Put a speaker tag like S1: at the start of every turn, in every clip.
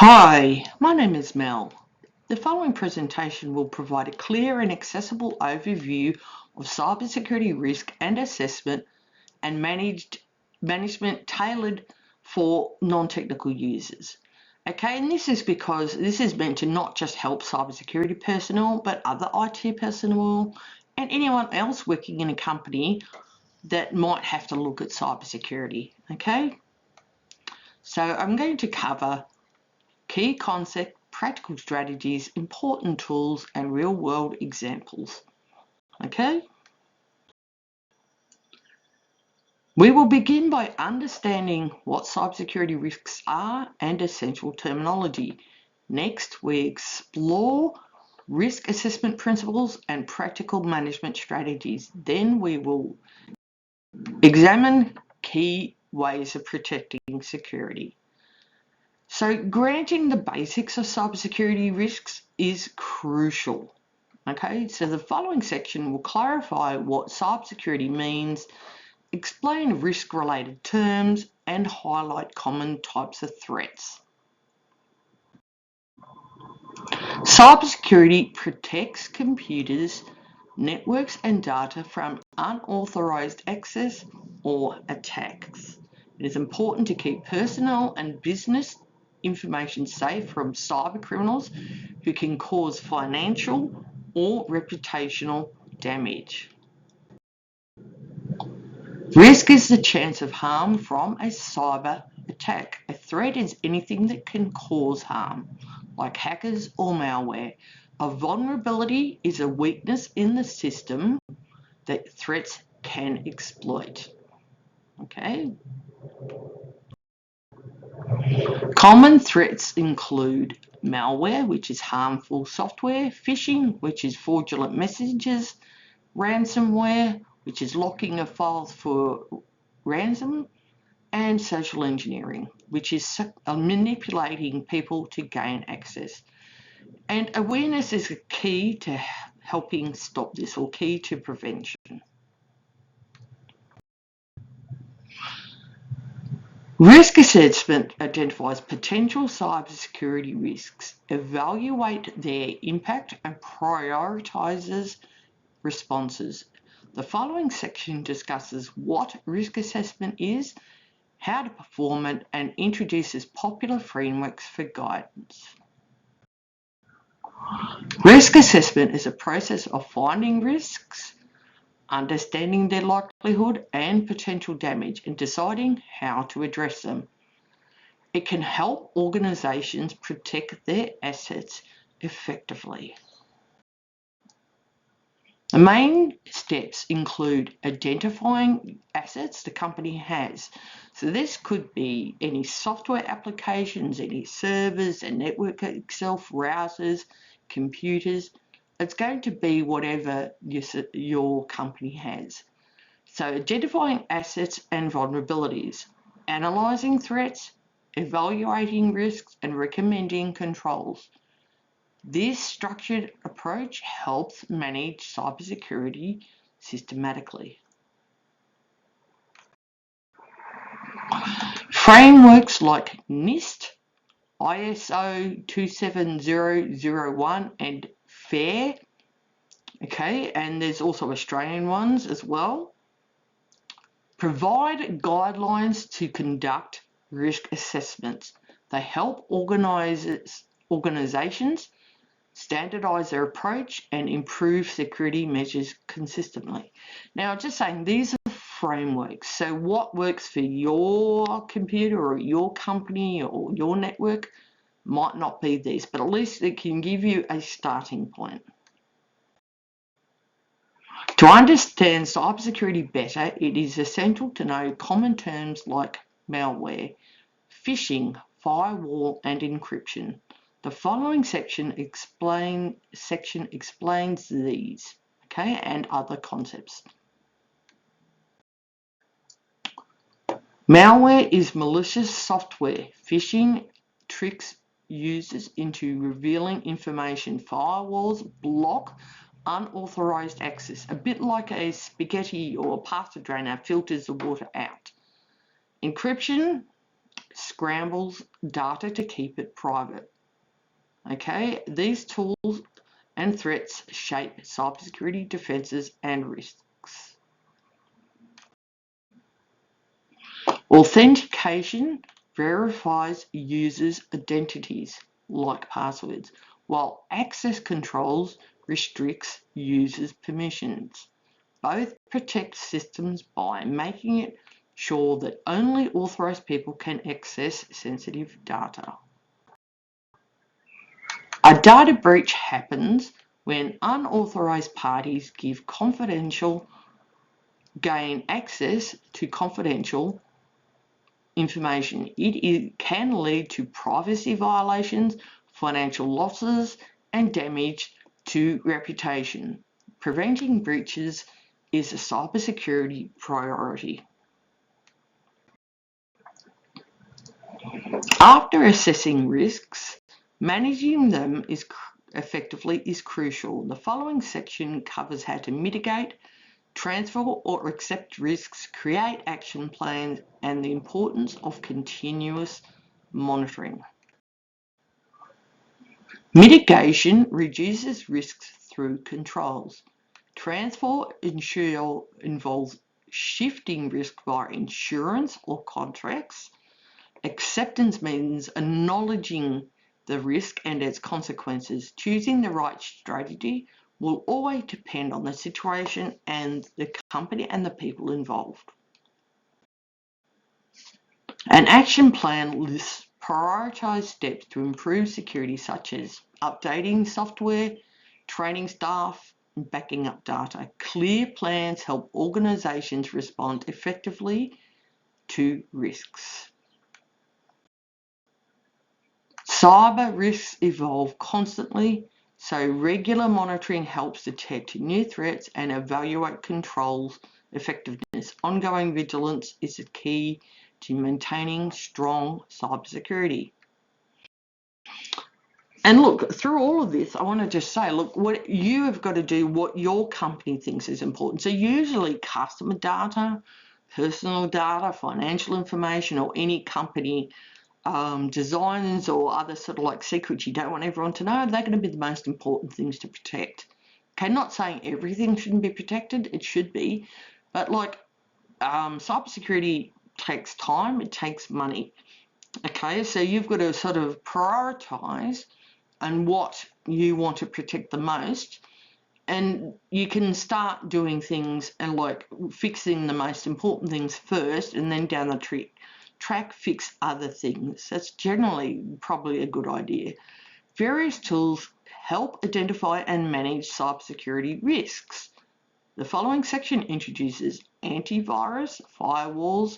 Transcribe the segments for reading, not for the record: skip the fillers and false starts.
S1: Hi, my name is Mel. The following presentation will provide a clear and accessible overview of cybersecurity risk and assessment and management tailored for non-technical users. Okay, and this is because this is meant to not just help cybersecurity personnel, but other IT personnel and anyone else working in a company that might have to look at cybersecurity. Okay, so I'm going to cover key concept, practical strategies, important tools, and real-world examples. Okay? We will begin by understanding what cybersecurity risks are and essential terminology. Next, we explore risk assessment principles and practical management strategies. Then we will examine key ways of protecting security. So granting the basics of cybersecurity risks is crucial. Okay, so the following section will clarify what cybersecurity means, explain risk-related terms, and highlight common types of threats. Cybersecurity protects computers, networks, and data from unauthorized access or attacks. It is important to keep personnel and business information safe from cyber criminals who can cause financial or reputational damage. Risk is the chance of harm from a cyber attack. A threat is anything that can cause harm, like hackers or malware. A vulnerability is a weakness in the system that threats can exploit. Okay. Common threats include malware, which is harmful software, phishing, which is fraudulent messages, ransomware, which is locking of files for ransom, and social engineering, which is manipulating people to gain access. And awareness is a key to helping stop this, or key to prevention. Risk assessment identifies potential cybersecurity risks, evaluates their impact, and prioritizes responses. The following section discusses what risk assessment is, how to perform it, and introduces popular frameworks for guidance. Risk assessment is a process of finding risks, understanding their likelihood and potential damage, and deciding how to address them. It can help organizations protect their assets effectively. The main steps include identifying assets the company has. So this could be any software applications, any servers, a network itself, routers, computers. It's going to be whatever your company has. So identifying assets and vulnerabilities, analysing threats, evaluating risks, and recommending controls. This structured approach helps manage cybersecurity systematically. Frameworks like NIST, ISO 27001, and FAIR, okay, and there's also Australian ones as well, provide guidelines to conduct risk assessments. They help organizations standardize their approach and improve security measures consistently. Now, just saying, these are frameworks. So what works for your computer or your company or your network might not be these, but at least it can give you a starting point. To understand cybersecurity better, it is essential to know common terms like malware, phishing, firewall, and encryption. The following section explains these, okay, and other concepts. Malware is malicious software. Phishing tricks users into revealing information. Firewalls block unauthorized access, a bit like a spaghetti or a pasta drainer filters the water out. Encryption scrambles data to keep it private. Okay, these tools and threats shape cybersecurity defenses and risks. Authentication verifies users' identities, like passwords, while access controls restricts users' permissions. Both protect systems by making it sure that only authorized people can access sensitive data. A data breach happens when unauthorized parties gain access to confidential information. It can lead to privacy violations, financial losses, and damage to reputation. Preventing breaches is a cybersecurity priority. After assessing risks, managing them effectively is crucial. The following section covers how to mitigate, transfer or accept risks, create action plans, and the importance of continuous monitoring. Mitigation reduces risks through controls. Transfer involves shifting risk via insurance or contracts. Acceptance means acknowledging the risk and its consequences. Choosing the right strategy will always depend on the situation and the company and the people involved. An action plan lists prioritized steps to improve security, such as updating software, training staff, and backing up data. Clear plans help organizations respond effectively to risks. Cyber risks evolve constantly, so regular monitoring helps detect new threats and evaluate controls effectiveness. Ongoing vigilance is the key to maintaining strong cybersecurity. And look, through all of this, I want to just say, look, what you have got to do what your company thinks is important. So usually customer data, personal data, financial information, or any company designs or other sort of like secrets you don't want everyone to know, they're going to be the most important things to protect. Okay, not saying everything shouldn't be protected, it should be, but like cybersecurity takes time, it takes money. Okay, so you've got to sort of prioritize and what you want to protect the most, and you can start doing things and like fixing the most important things first, and then down the track fix other things. That's generally probably a good idea. Various tools help identify and manage cybersecurity risks. The following section introduces antivirus, firewalls,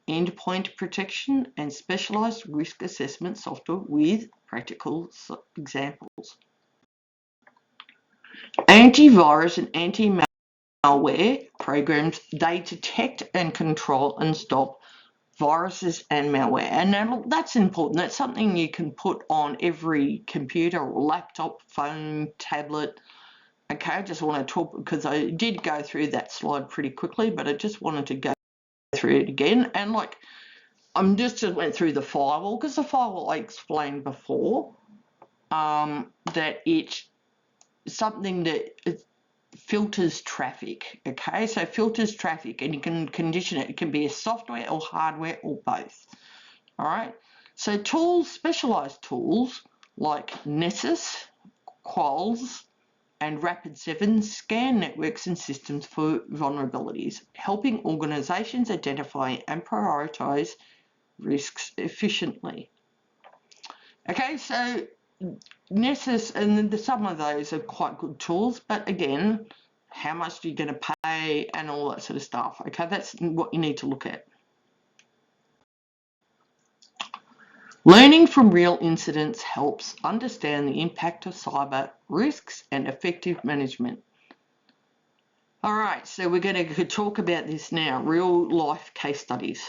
S1: endpoint protection, and specialized risk assessment software with practical examples. Antivirus and anti-malware programs, they detect and control and stop viruses and malware. And now, look, that's important. That's something you can put on every computer or laptop, phone, tablet. Okay, I just want to talk because I did go through that slide pretty quickly, but I just wanted to go through it again. And like, just went through the firewall because the firewall I explained before that it's something that filters traffic. Okay, so filters traffic, and you can condition it. It can be a software or hardware or both. All right, so tools, specialized tools like Nessus, Qualys, and Rapid7 scan networks and systems for vulnerabilities, helping organizations identify and prioritize risks efficiently. Okay, so Nessus and some of those are quite good tools, but again, how much are you going to pay and all that sort of stuff. Okay, that's what you need to look at. Learning from real incidents helps understand the impact of cyber risks and effective management. All right, so we're going to talk about this now, real life case studies.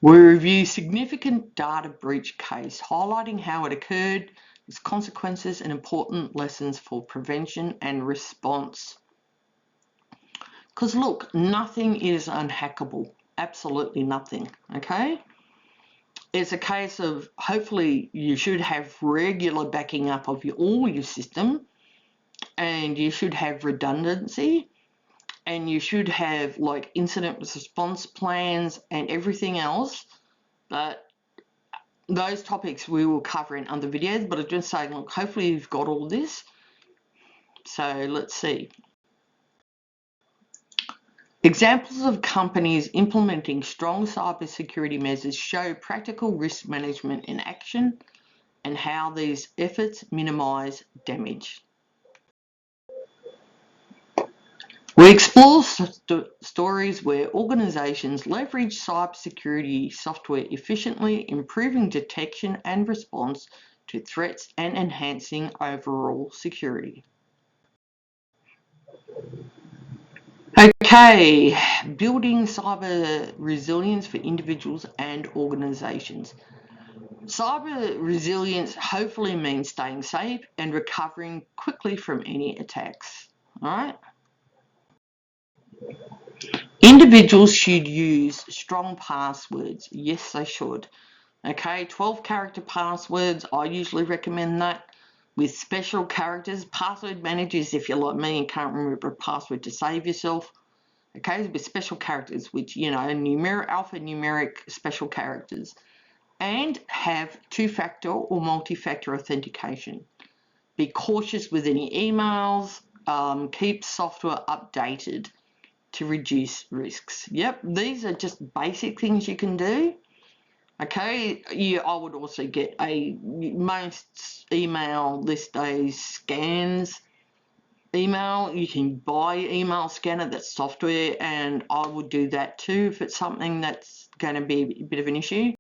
S1: We review significant data breach case, highlighting how it occurred, its consequences, and important lessons for prevention and response. Because look, nothing is unhackable. absolutely nothing, okay? It's a case of hopefully you should have regular backing up of all your system, and you should have redundancy, and you should have like incident response plans and everything else. But those topics we will cover in other videos, but I'm just saying, look, hopefully you've got all this. So let's see. Examples of companies implementing strong cybersecurity measures show practical risk management in action and how these efforts minimize damage. We explore stories where organizations leverage cybersecurity software efficiently, improving detection and response to threats and enhancing overall security. Okay, building cyber resilience for individuals and organizations. Cyber resilience hopefully means staying safe and recovering quickly from any attacks. All right. Individuals should use strong passwords. Yes, they should. Okay, 12-character passwords, I usually recommend that. With special characters, password managers, if you're like me and can't remember a password to save yourself. Okay, with special characters, which, you know, alphanumeric special characters. And have two-factor or multi-factor authentication. Be cautious with any emails. Keep software updated to reduce risks. Yep, these are just basic things you can do. Okay, yeah, I would also get most email these days scans email. You can buy email scanner, that's software, and I would do that too if it's something that's going to be a bit of an issue.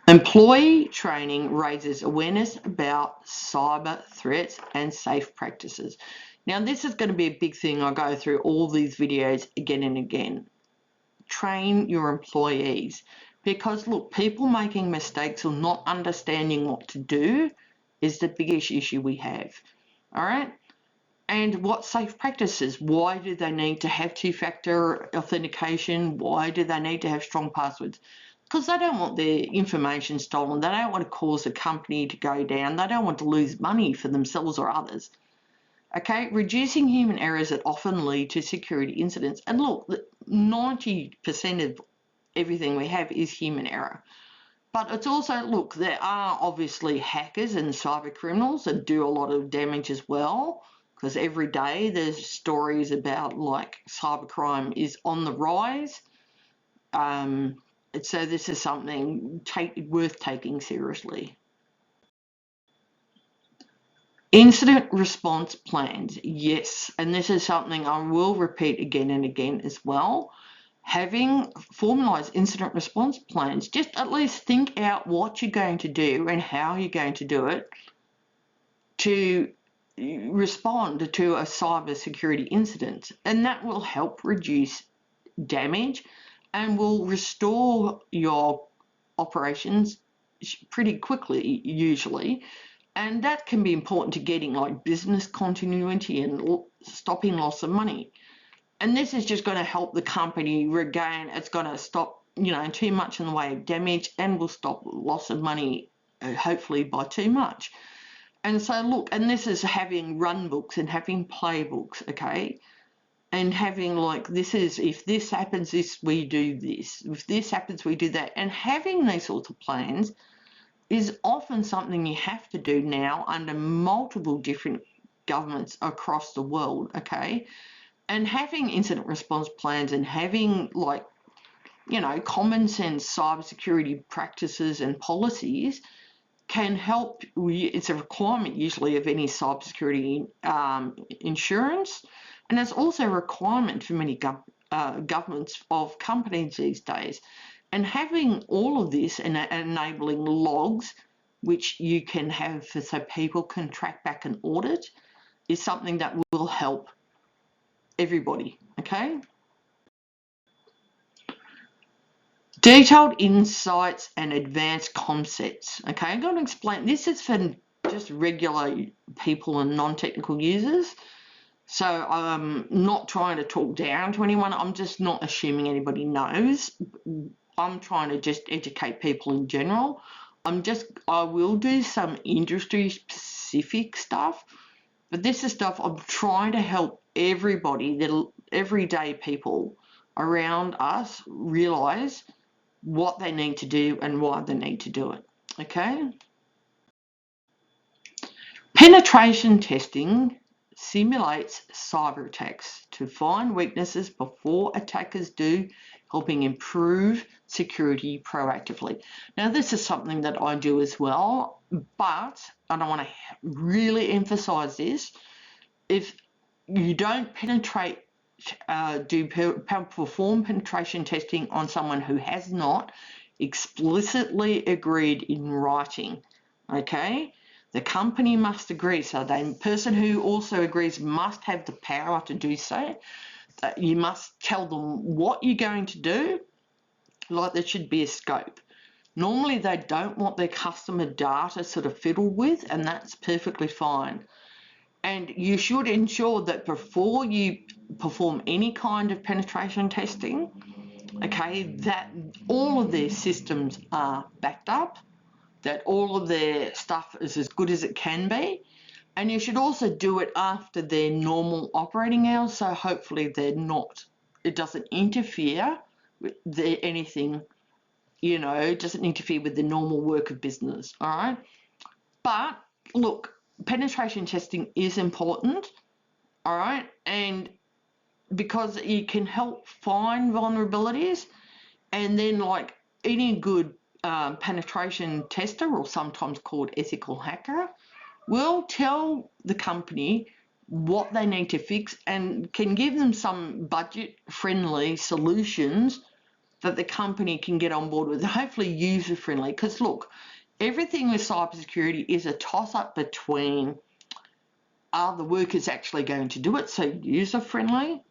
S1: Employee training raises awareness about cyber threats and safe practices. Now, this is going to be a big thing. I go through all these videos again and again. Train your employees, because look, people making mistakes or not understanding what to do is the biggest issue we have. All right. And what safe practices? Why do they need to have two-factor authentication? Why do they need to have strong passwords? Because they don't want their information stolen. They don't want to cause a company to go down. They don't want to lose money for themselves or others. Okay, reducing human errors that often lead to security incidents. And look, 90% of everything we have is human error. But it's also, look, there are obviously hackers and cyber criminals that do a lot of damage as well, because every day there's stories about like cybercrime is on the rise. So this is something worth taking seriously. Incident response plans, yes, and this is something I will repeat again and again as well. Having formalised incident response plans, just at least think out what you're going to do and how you're going to do it to respond to a cyber security incident, and that will help reduce damage and will restore your operations pretty quickly usually. And that can be important to getting like business continuity and stopping loss of money. And this is just going to help the company regain. It's going to stop, you know, too much in the way of damage, and will stop loss of money, hopefully by too much. And so look, and this is having run books and having playbooks, okay? And having like, this is, if this happens, we do this. If this happens, we do that. And having these sorts of plans is often something you have to do now under multiple different governments across the world, okay? And having incident response plans and having like, you know, common sense cybersecurity practices and policies can help. It's a requirement usually of any cybersecurity insurance, and it's also a requirement for many governments of companies these days. And having all of this and enabling logs, which you can have so people can track back and audit, is something that will help everybody, okay? Detailed insights and advanced concepts, okay? I'm going to explain, this is for just regular people and non-technical users. So I'm not trying to talk down to anyone. I'm just not assuming anybody knows. I'm trying to just educate people in general. I will do some industry specific stuff, but this is stuff I'm trying to help everybody, the everyday people around us, realize what they need to do and why they need to do it. Okay? Penetration testing simulates cyber attacks to find weaknesses before attackers do, helping improve security proactively. Now, this is something that I do as well, but, and I want to really emphasize this, if you don't perform penetration testing on someone who has not explicitly agreed in writing, okay? The company must agree, so the person who also agrees must have the power to do so. You must tell them what you're going to do, like there should be a scope. Normally they don't want their customer data sort of fiddled with, and that's perfectly fine. And you should ensure that before you perform any kind of penetration testing, okay, that all of their systems are backed up, that all of their stuff is as good as it can be. And you should also do it after their normal operating hours, so hopefully it doesn't interfere with anything, doesn't interfere with the normal work of business, all right? But look, penetration testing is important, all right? And because it can help find vulnerabilities, and then like any good penetration tester, or sometimes called ethical hacker, will tell the company what they need to fix and can give them some budget-friendly solutions that the company can get on board with, hopefully user-friendly. Because look, everything with cybersecurity is a toss-up between, are the workers actually going to do it, so user-friendly?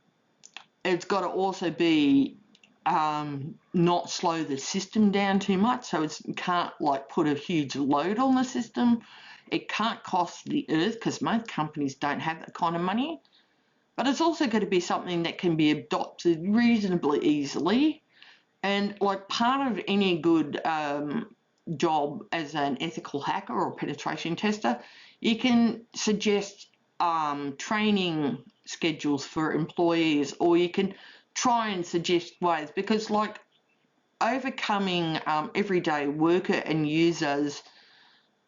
S1: It's got to also be not slow the system down too much, so it can't like put a huge load on the system. It can't cost the earth, because most companies don't have that kind of money. But it's also going to be something that can be adopted reasonably easily. And like part of any good job as an ethical hacker or penetration tester, you can suggest training schedules for employees, or you can try and suggest ways, because like overcoming everyday worker and users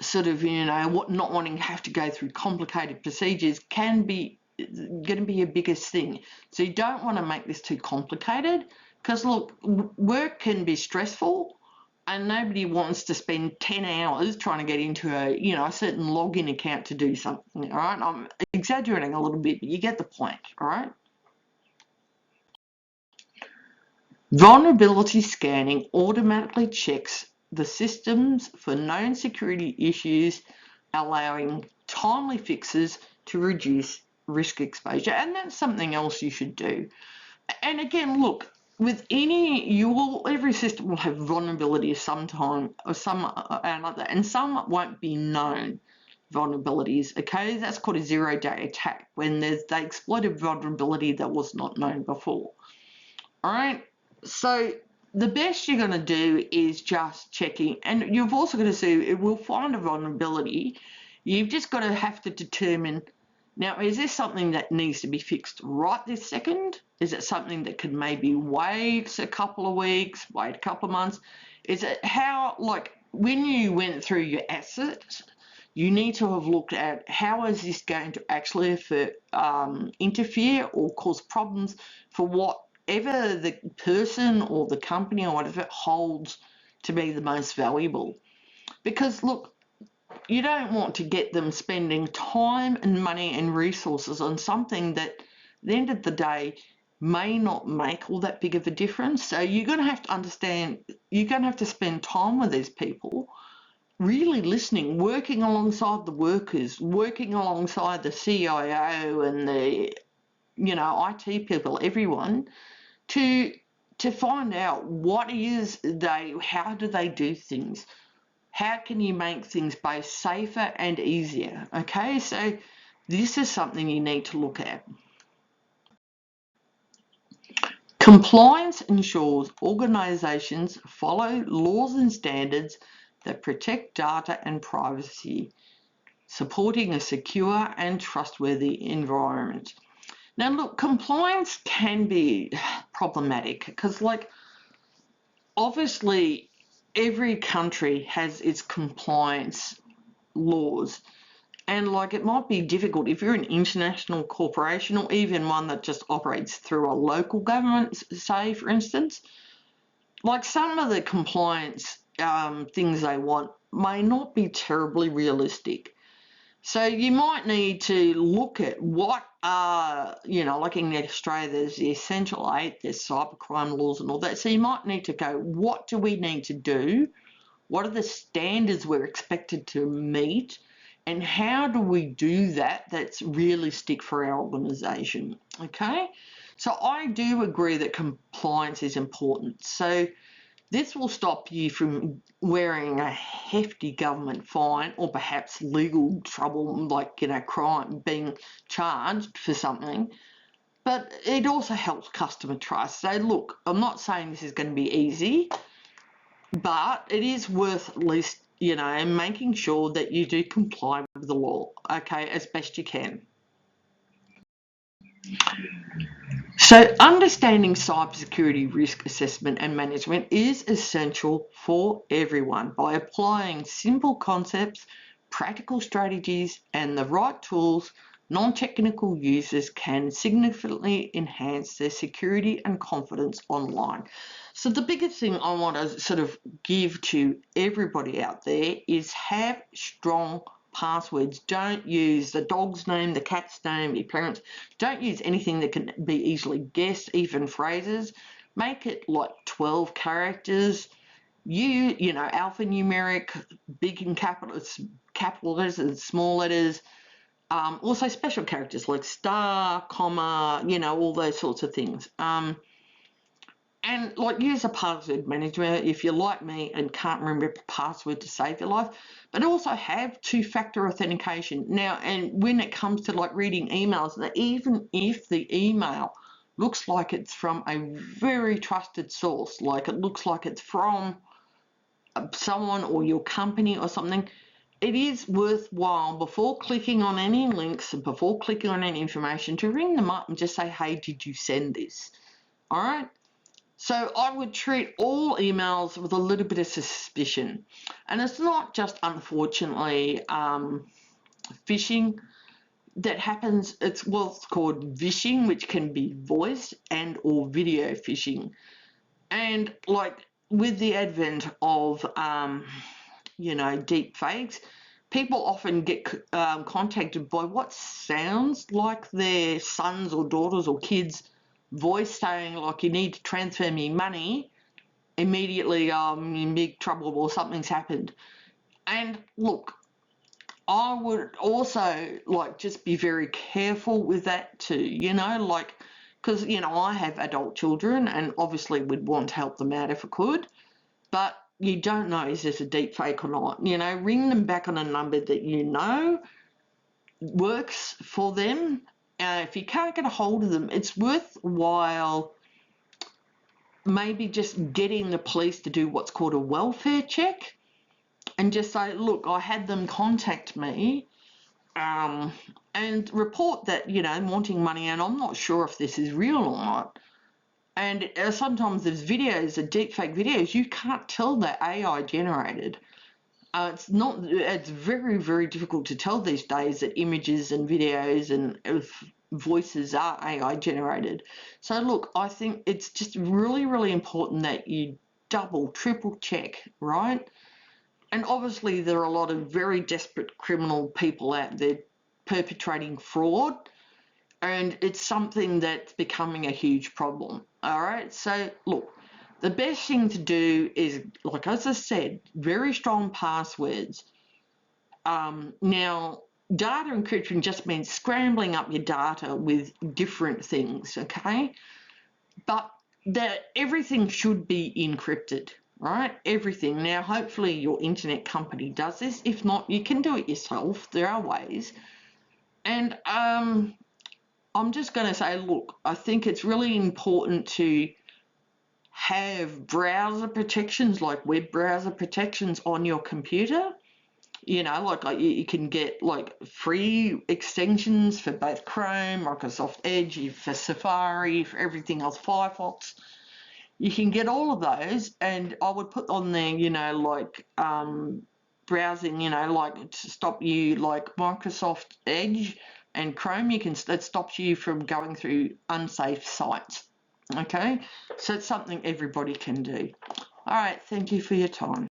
S1: sort of, not wanting to have to go through complicated procedures can be going to be your biggest thing. So you don't want to make this too complicated, because look, work can be stressful, and nobody wants to spend 10 hours trying to get into a certain login account to do something, all right? I'm exaggerating a little bit, but you get the point, all right? Vulnerability scanning automatically checks the systems for known security issues, allowing timely fixes to reduce risk exposure. And that's something else you should do. And again, look, with every system will have vulnerability of some time or some another, and some won't be known vulnerabilities. Okay, that's called a zero-day attack, when they exploit a vulnerability that was not known before. All right, so the best you're going to do is just checking, and you've also got to see, it will find a vulnerability. You've just got to have to determine, now, is this something that needs to be fixed right this second? Is it something that could maybe wait a couple of weeks, wait a couple of months? Is it how, like, when you went through your assets, you need to have looked at how is this going to actually interfere or cause problems for whatever the person or the company or whatever it holds to be the most valuable. Because, look, you don't want to get them spending time and money and resources on something that at the end of the day may not make all that big of a difference. So you're going to have to understand, you're going to have to spend time with these people, really listening, working alongside the workers, working alongside the CIO and the IT people, everyone, to find out how do they do things. How can you make things both safer and easier? Okay, so this is something you need to look at. Compliance ensures organisations follow laws and standards that protect data and privacy, supporting a secure and trustworthy environment. Now, look, compliance can be problematic because, like, obviously, every country has its compliance laws. And like it might be difficult if you're an international corporation or even one that just operates through a local government, say, for instance, like some of the compliance things they want may not be terribly realistic. So you might need to look at what are, like in Australia, there's the Essential 8, there's cybercrime laws and all that. So you might need to go, what do we need to do? What are the standards we're expected to meet? And how do we do that that's realistic for our organisation? Okay, so I do agree that compliance is important. So this will stop you from wearing a hefty government fine or perhaps legal trouble, like, crime, being charged for something. But it also helps customer trust. So look, I'm not saying this is going to be easy, but it is worth at least, making sure that you do comply with the law, okay, as best you can. So understanding cybersecurity risk assessment and management is essential for everyone. By applying simple concepts, practical strategies, and the right tools, non-technical users can significantly enhance their security and confidence online. So the biggest thing I want to sort of give to everybody out there is have strong passwords. Don't use the dog's name, the cat's name, your parents. Don't use anything that can be easily guessed, even phrases. Make it like 12 characters. Alphanumeric, big and capital letters and small letters. Also special characters like star, comma, all those sorts of things. And like use a password manager if you're like me and can't remember a password to save your life, but also have two-factor authentication. Now, and when it comes to like reading emails, that even if the email looks like it's from a very trusted source, like it looks like it's from someone or your company or something, it is worthwhile before clicking on any links and before clicking on any information to ring them up and just say, hey, did you send this? All right. So I would treat all emails with a little bit of suspicion. And it's not just, unfortunately, phishing that happens. It's what's called vishing, which can be voice and or video phishing. And like with the advent of, deep fakes, people often get contacted by what sounds like their sons or daughters or kids' voice saying, like, you need to transfer me money immediately, in big trouble or something's happened. And look, I would also just be very careful with that too, because I have adult children and obviously would want to help them out if I could, but you don't know, is this a deep fake or not? Ring them back on a number that works for them. If you can't get a hold of them, it's worthwhile maybe just getting the police to do what's called a welfare check and just say, look, I had them contact me and report that, wanting money, and I'm not sure if this is real or not. And sometimes there's videos, deepfake videos, you can't tell they're AI generated. It's very, very difficult to tell these days that images and videos and voices are AI generated. So look, I think it's just really, really important that you double, triple check, right? And obviously there are a lot of very desperate criminal people out there perpetrating fraud, and it's something that's becoming a huge problem. All right, so look, the best thing to do is, like as I said, very strong passwords. Now, data encryption just means scrambling up your data with different things, okay? But everything should be encrypted, right? Everything. Now, hopefully your internet company does this. If not, you can do it yourself. There are ways. And I'm just going to say, look, I think it's really important to have browser protections, like web browser protections on your computer. You know, like you can get like free extensions for both Chrome, Microsoft Edge, for Safari, for everything else, Firefox. You can get all of those, and I would put on there, you know, like browsing, you know, like to stop you, like Microsoft Edge and Chrome, that stops you from going through unsafe sites. Okay, so it's something everybody can do. All right, thank you for your time.